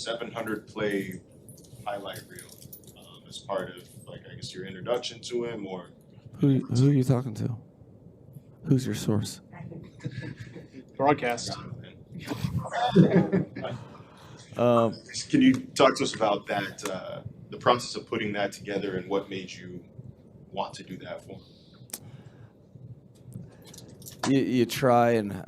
700 play highlight reel as part of, like, I guess your introduction to him, or Who are you talking to? Who's your source? Broadcast. Can you talk to us about that, the process of putting that together, and what made you want to do that for him? You try and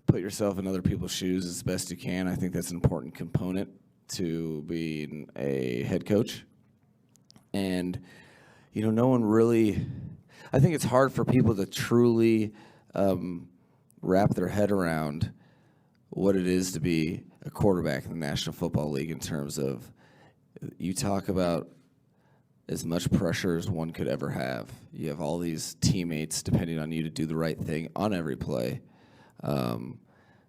put yourself in other people's shoes as best you can. I think that's an important component to being a head coach. And, no one really, I think it's hard for people to truly wrap their head around what it is to be a quarterback in the National Football League, in terms of, you talk about as much pressure as one could ever have. You have all these teammates depending on you to do the right thing on every play.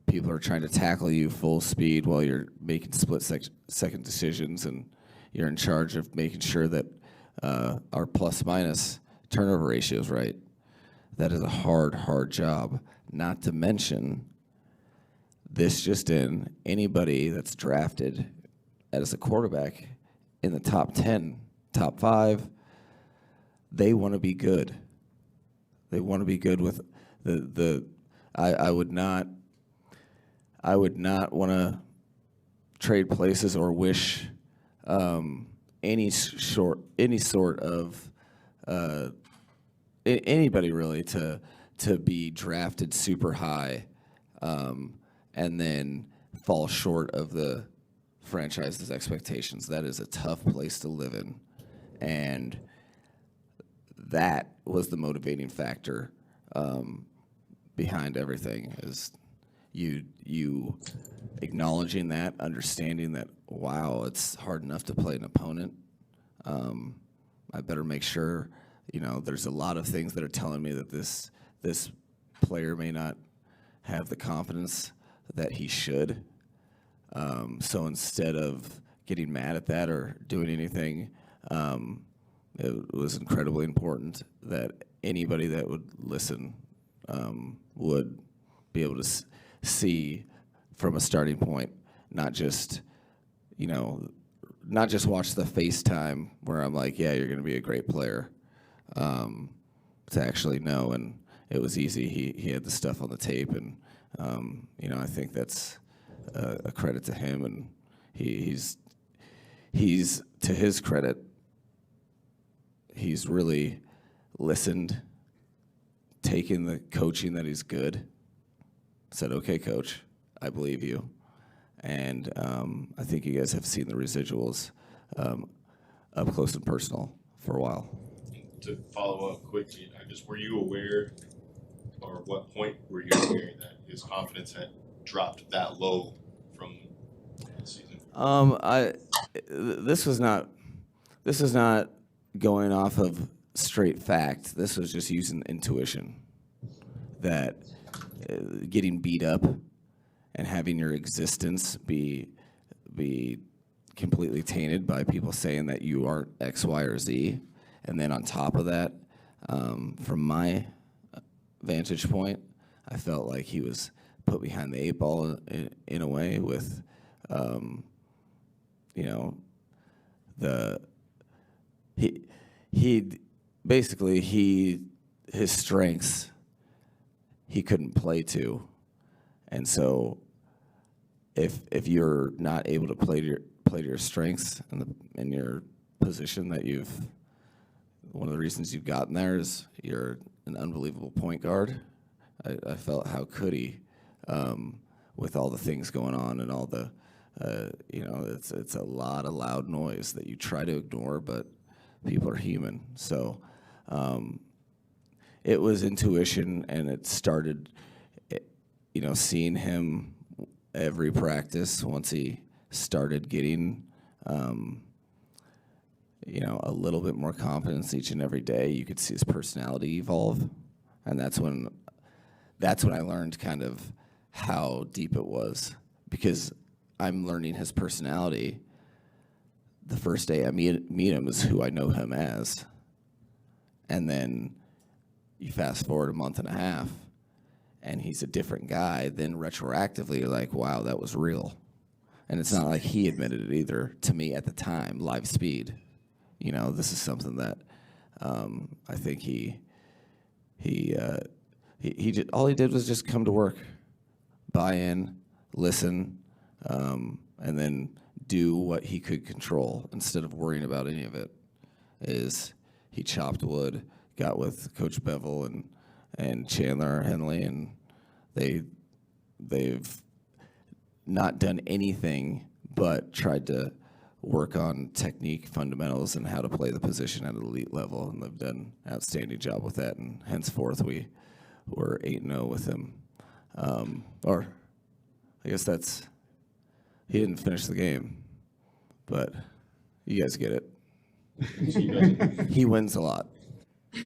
People are trying to tackle you full speed while you're making split-second decisions, and you're in charge of making sure that our plus-minus turnover ratio is right. That is a hard job. Not to mention, this just in, anybody that's drafted as a quarterback in the top 10, top 5, they want to be good. They want to be good with I would not want to trade places or wish any sort of anybody really to be drafted super high and then fall short of the franchise's expectations. That is a tough place to live in, and that was the motivating factor behind everything. Is you acknowledging that, understanding that, wow, it's hard enough to play an opponent. I better make sure, there's a lot of things that are telling me that this player may not have the confidence that he should. So instead of getting mad at that or doing anything, it was incredibly important that anybody that would listen would be able to see from a starting point, not just watch the FaceTime where I'm like, yeah, you're going to be a great player, to actually know. And it was easy. He had the stuff on the tape, and I think that's a credit to him, and he's to his credit, he's really listened, taken the coaching that he's good, said, okay, coach, I believe you. And I think you guys have seen the residuals up close and personal for a while. To follow up quickly, were you aware, or what point were you aware that his confidence had dropped that low from the season? This is not going off of straight fact. This was just using intuition. That getting beat up and having your existence be completely tainted by people saying that you aren't X, Y, or Z, and then on top of that, from my vantage point, I felt like he was put behind the 8 ball in a way with, his strengths he couldn't play to, and so if you're not able to play to your strengths in your position that one of the reasons you've gotten there is you're an unbelievable point guard. I felt, how could he, with all the things going on and all the, it's a lot of loud noise that you try to ignore, but people are human. So it was intuition, and it started, seeing him every practice once he started getting, a little bit more confidence each and every day. You could see his personality evolve, and that's when I learned kind of how deep it was, because I'm learning his personality. The first day I meet him is who I know him as, and then you fast forward a month and a half, and he's a different guy. Then retroactively, you're like, wow, that was real. And it's not like he admitted it either to me at the time, live speed. You know, this is something that I think he did, all he did was just come to work, buy in, listen, and then do what he could control instead of worrying about any of it. He chopped wood, got with Coach Bevel and Chandler Henley, and they've not done anything but tried to work on technique, fundamentals, and how to play the position at an elite level, and they've done an outstanding job with that. And henceforth, we're 8-0 with him. Or I guess he didn't finish the game, but you guys get it. He wins a lot.